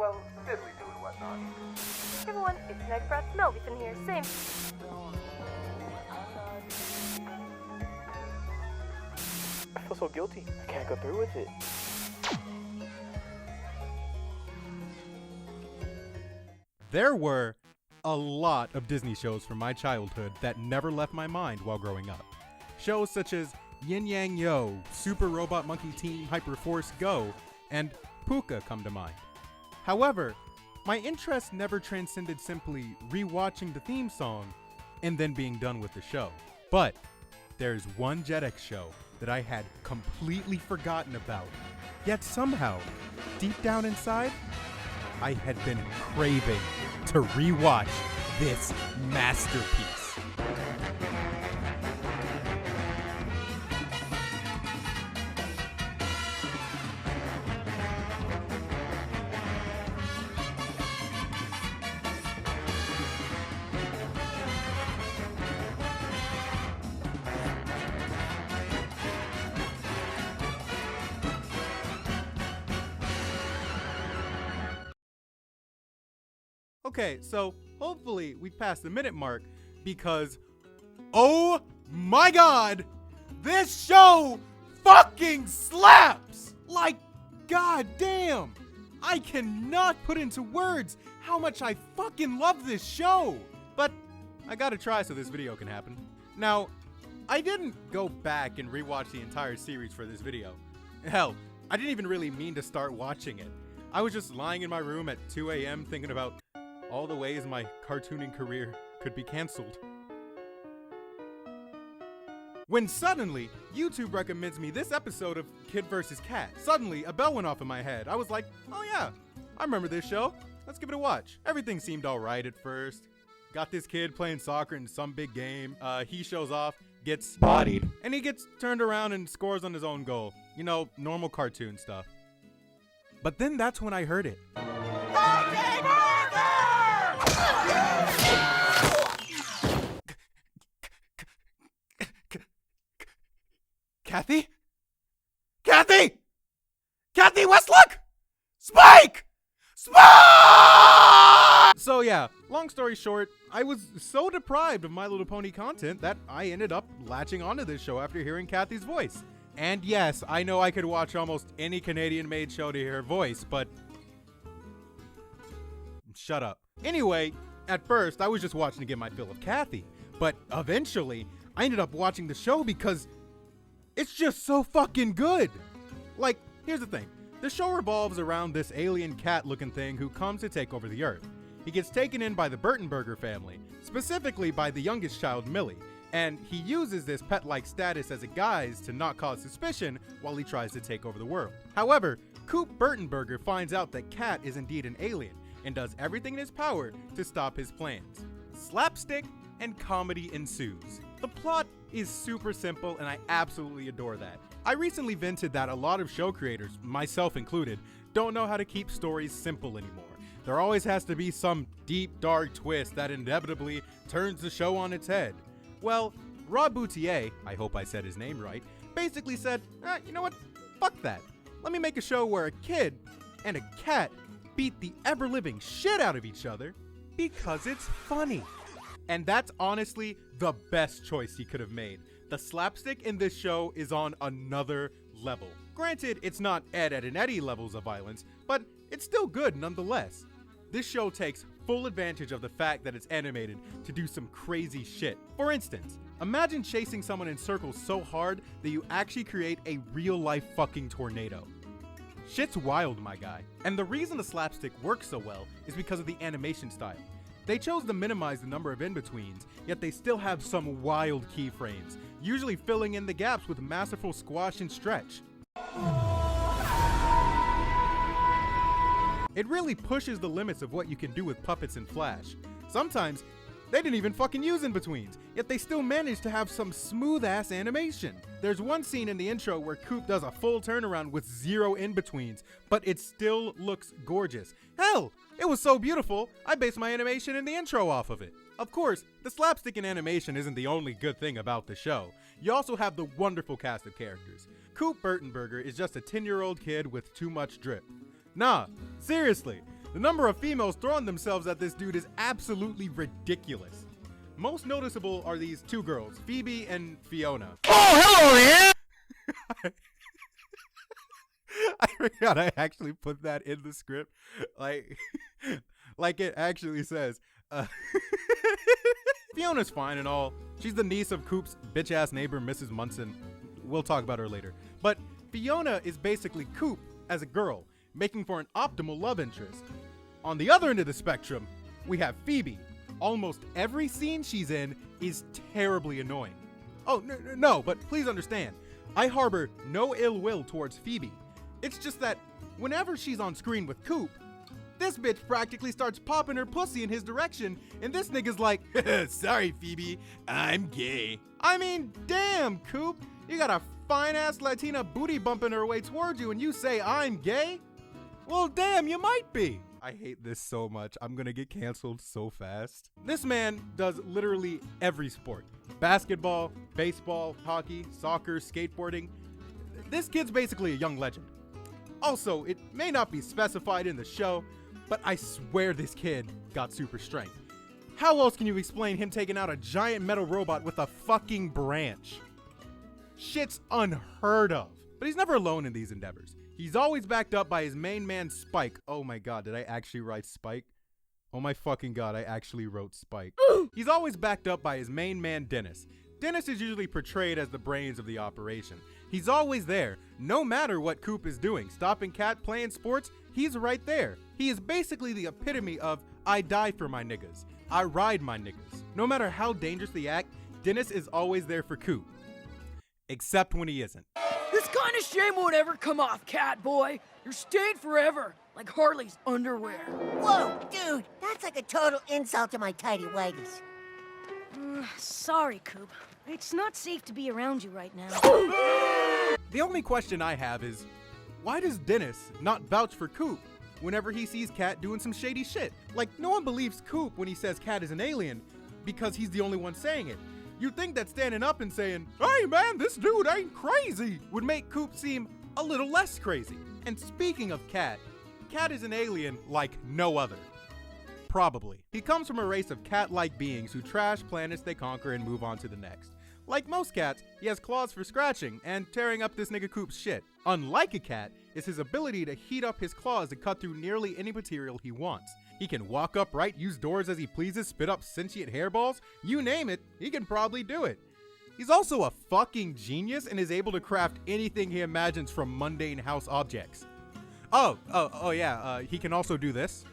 well, diddly do and whatnot. Hey everyone, it's Night Brat Melvison here, same. I feel so guilty. I can't go through with it. There were a lot of Disney shows from my childhood that never left my mind while growing up. Shows such as Yin Yang Yo, Super Robot Monkey Team Hyper Force Go, and Puka come to mind. However, my interest never transcended simply rewatching the theme song and then being done with the show. But there's one Jetix show that I had completely forgotten about, yet somehow, deep down inside, I had been craving to rewatch this masterpiece. Okay, so hopefully we passed the minute mark because, oh my god, this show fucking slaps! Like, goddamn! I cannot put into words how much I fucking love this show! But I gotta try so this video can happen. Now, I didn't go back and rewatch the entire series for this video. Hell, I didn't even really mean to start watching it. I was just lying in my room at 2 a.m. thinking about all the ways my cartooning career could be canceled. When suddenly, YouTube recommends me this episode of Kid vs. Cat. Suddenly, a bell went off in my head. I was like, oh yeah, I remember this show. Let's give it a watch. Everything seemed alright at first. Got this kid playing soccer in some big game. He shows off, gets bodied, and he gets turned around and scores on his own goal. You know, normal cartoon stuff. But then that's when I heard it. Kathy? Kathy! Kathy Westlook! Spike! Spike! So yeah, long story short, I was so deprived of My Little Pony content that I ended up latching onto this show after hearing Kathy's voice. And yes, I know I could watch almost any Canadian-made show to hear her voice, but shut up. Anyway, at first, I was just watching to get my fill of Kathy, but eventually, I ended up watching the show because it's just so fucking good. Like, here's the thing. The show revolves around this alien cat-looking thing who comes to take over the Earth. He gets taken in by the Burtonberger family, specifically by the youngest child, Millie, and he uses this pet-like status as a guise to not cause suspicion while he tries to take over the world. However, Coop Burtonberger finds out that Cat is indeed an alien, and does everything in his power to stop his plans. Slapstick and comedy ensues. The plot is super simple and I absolutely adore that. I recently vented that a lot of show creators, myself included, don't know how to keep stories simple anymore. There always has to be some deep, dark twist that inevitably turns the show on its head. Well, Rob Boutier, I hope I said his name right, basically said, you know what, fuck that. Let me make a show where a kid and a cat beat the ever-living shit out of each other because it's funny. And that's honestly the best choice he could have made. The slapstick in this show is on another level. Granted, it's not Ed, Edd and Eddy levels of violence, but it's still good nonetheless. This show takes full advantage of the fact that it's animated to do some crazy shit. For instance, imagine chasing someone in circles so hard that you actually create a real-life fucking tornado. Shit's wild, my guy. And the reason the slapstick works so well is because of the animation style. They chose to minimize the number of in-betweens, yet they still have some wild keyframes, usually filling in the gaps with masterful squash and stretch. It really pushes the limits of what you can do with puppets in Flash. Sometimes, they didn't even fucking use in-betweens, yet they still managed to have some smooth-ass animation. There's one scene in the intro where Coop does a full turnaround with 0 in-betweens, but it still looks gorgeous. Hell, it was so beautiful, I based my animation in the intro off of it. Of course, the slapstick in animation isn't the only good thing about the show. You also have the wonderful cast of characters. Coop Burtonberger is just a 10-year-old kid with too much drip. Nah, seriously, The number of females throwing themselves at this dude is absolutely ridiculous. Most noticeable are these two girls, Phoebe and Fiona. Oh, hello there! I forgot I actually put that in the script. Like it actually says. Fiona's fine and all. She's the niece of Coop's bitch-ass neighbor, Mrs. Munson. We'll talk about her later. But Fiona is basically Coop as a girl, making for an optimal love interest. On the other end of the spectrum, we have Phoebe. Almost every scene she's in is terribly annoying. Oh, no, but please understand, I harbor no ill will towards Phoebe. It's just that whenever she's on screen with Coop, this bitch practically starts popping her pussy in his direction, and this nigga's like, sorry, Phoebe, I'm gay. I mean, damn, Coop, you got a fine-ass Latina booty bumping her way towards you, and you say I'm gay? Well, damn, you might be. I hate this so much. I'm gonna get canceled so fast. This man does literally every sport. Basketball, baseball, hockey, soccer, skateboarding. This kid's basically a young legend. Also, it may not be specified in the show, but I swear this kid got super strength. How else can you explain him taking out a giant metal robot with a fucking branch? Shit's unheard of. But he's never alone in these endeavors. He's always backed up by his main man, Spike. Oh my god, did I actually write Spike? Oh my fucking god, I actually wrote Spike. He's always backed up by his main man, Dennis. Dennis is usually portrayed as the brains of the operation. He's always there, no matter what Coop is doing. Stopping Cat, playing sports, he's right there. He is basically the epitome of, I die for my niggas. I ride my niggas. No matter how dangerous the act, Dennis is always there for Coop. Except when he isn't. This kind of shame won't ever come off, cat boy. You're stained forever, like Harley's underwear. Whoa, dude, that's like a total insult to my tidy whities. Sorry, Coop. It's not safe to be around you right now. The only question I have is, why does Dennis not vouch for Coop whenever he sees Cat doing some shady shit? Like, no one believes Coop when he says Cat is an alien because he's the only one saying it. You'd think that standing up and saying, hey man, this dude ain't crazy, would make Coop seem a little less crazy. And speaking of Cat, Cat is an alien like no other. Probably. He comes from a race of cat-like beings who trash planets they conquer and move on to the next. Like most cats, he has claws for scratching and tearing up this nigga Coop's shit. Unlike a cat, is his ability to heat up his claws to cut through nearly any material he wants. He can walk upright, use doors as he pleases, spit up sentient hairballs, you name it, he can probably do it. He's also a fucking genius and is able to craft anything he imagines from mundane house objects. Oh yeah, he can also do this.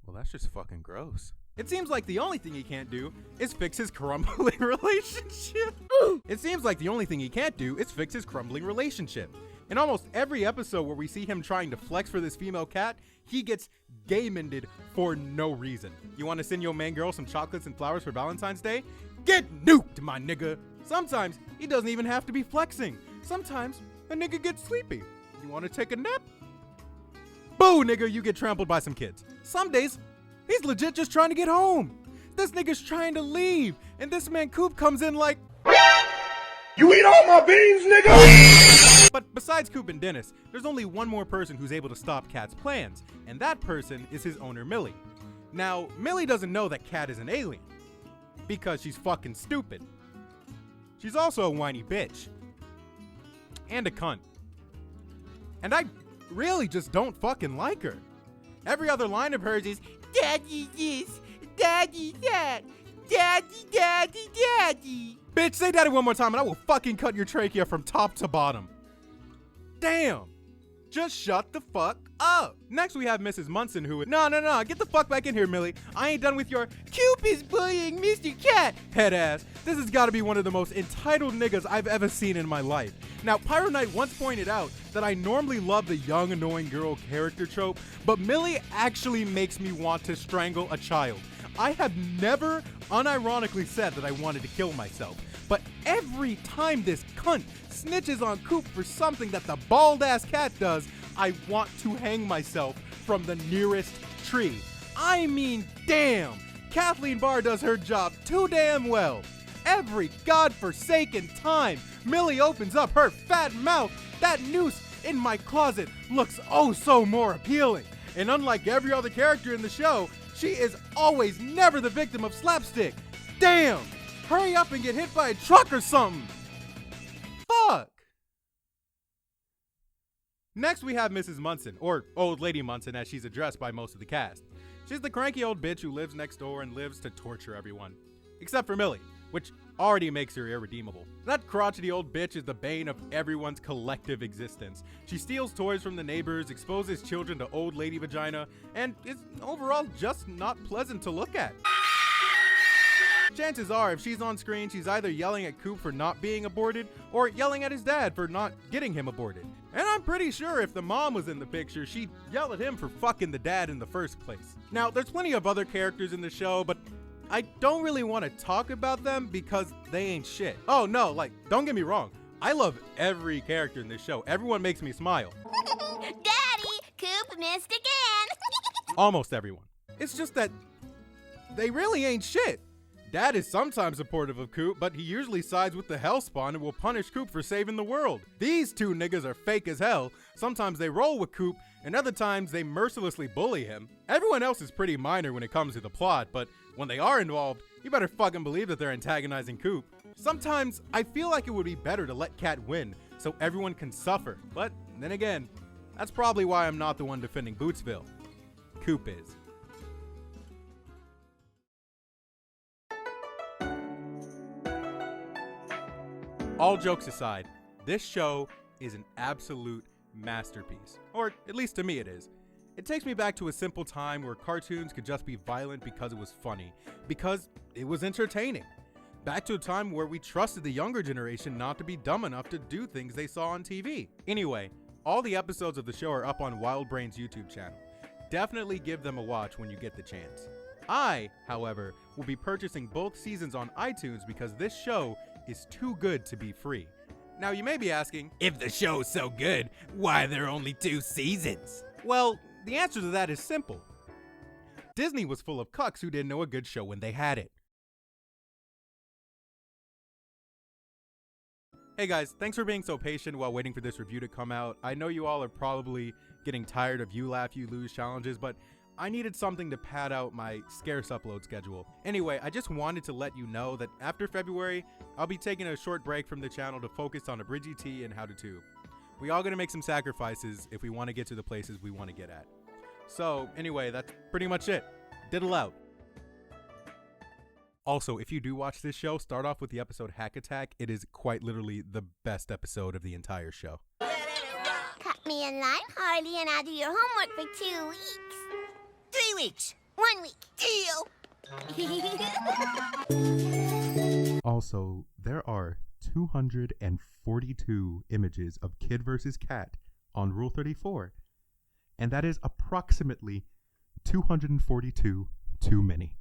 Well, that's just fucking gross. It seems like the only thing he can't do is fix his crumbling relationship. It seems like the only thing he can't do is fix his crumbling relationship. In almost every episode where we see him trying to flex for this female cat, he gets gay-mended for no reason. You want to send your main girl some chocolates and flowers for Valentine's Day? Get nuked, my nigga. Sometimes he doesn't even have to be flexing. Sometimes a nigga gets sleepy. You want to take a nap? Boo, nigga, you get trampled by some kids. Some days, he's legit just trying to get home. This nigga's trying to leave, and this man Coop comes in like, You eat all my beans, nigga! But besides Coop and Dennis, there's only one more person who's able to stop Cat's plans, and that person is his owner, Millie. Now, Millie doesn't know that Cat is an alien, because she's fucking stupid. She's also a whiny bitch. And a cunt. And I really just don't fucking like her. Every other line of hers is, Daddy this, Daddy that, Daddy, Daddy, Daddy. Bitch, say daddy one more time and I will fucking cut your trachea from top to bottom. Damn. Just shut the fuck up. Next we have Mrs. Munson who No, get the fuck back in here, Millie. I ain't done with your Coop is bullying Mr. Cat head ass. This has got to be one of the most entitled niggas I've ever seen in my life. Now, Pyro Knight once pointed out that I normally love the young annoying girl character trope, but Millie actually makes me want to strangle a child. I have never unironically said that I wanted to kill myself, but every time this cunt snitches on Coop for something that the bald-ass cat does, I want to hang myself from the nearest tree. I mean, damn, Kathleen Barr does her job too damn well. Every godforsaken time Millie opens up her fat mouth, that noose in my closet looks oh so more appealing. And unlike every other character in the show, she is always never the victim of slapstick. Damn! Hurry up and get hit by a truck or something! Fuck! Next we have Mrs. Munson, or Old Lady Munson as she's addressed by most of the cast. She's the cranky old bitch who lives next door and lives to torture everyone. Except for Millie, which already makes her irredeemable. That crotchety old bitch is the bane of everyone's collective existence. She steals toys from the neighbors, exposes children to old lady vagina, and is overall just not pleasant to look at. Chances are, if she's on screen, she's either yelling at Coop for not being aborted, or yelling at his dad for not getting him aborted. And I'm pretty sure if the mom was in the picture, she'd yell at him for fucking the dad in the first place. Now, there's plenty of other characters in the show, but I don't really want to talk about them because they ain't shit. Oh no, like, don't get me wrong. I love every character in this show. Everyone makes me smile. Daddy, Coop missed again. Almost everyone. It's just that they really ain't shit. Dad is sometimes supportive of Coop, but he usually sides with the Hellspawn and will punish Coop for saving the world. These two niggas are fake as hell. Sometimes they roll with Coop, and other times they mercilessly bully him. Everyone else is pretty minor when it comes to the plot, but when they are involved, you better fucking believe that they're antagonizing Coop. Sometimes I feel like it would be better to let Cat win so everyone can suffer, but then again, that's probably why I'm not the one defending Bootsville. Coop is. All jokes aside, this show is an absolute masterpiece. Or at least to me it is. It takes me back to a simple time where cartoons could just be violent because it was funny, because it was entertaining. Back to a time where we trusted the younger generation not to be dumb enough to do things they saw on TV. Anyway, all the episodes of the show are up on WildBrain's YouTube channel. Definitely give them a watch when you get the chance. I, however, will be purchasing both seasons on iTunes because this show is too good to be free. Now you may be asking, if the show's so good, why are there only 2 seasons? Well, the answer to that is simple. Disney was full of cucks who didn't know a good show when they had it. Hey guys, thanks for being so patient while waiting for this review to come out. I know you all are probably getting tired of You Laugh, You Lose challenges, but I needed something to pad out my scarce upload schedule. Anyway, I just wanted to let you know that after February, I'll be taking a short break from the channel to focus on Abridged T and How to Tube. We all gonna make some sacrifices if we want to get to the places we want to get at. So anyway, that's pretty much it. Diddle out. Also, if you do watch this show, start off with the episode Hack Attack. It is quite literally the best episode of the entire show. Cut me a line, Harley, and I'll do your homework for 2 weeks. 3 weeks. 1 week. Deal. Also, there are 242 images of Kid vs. Cat on Rule 34, and that is approximately 242 too many.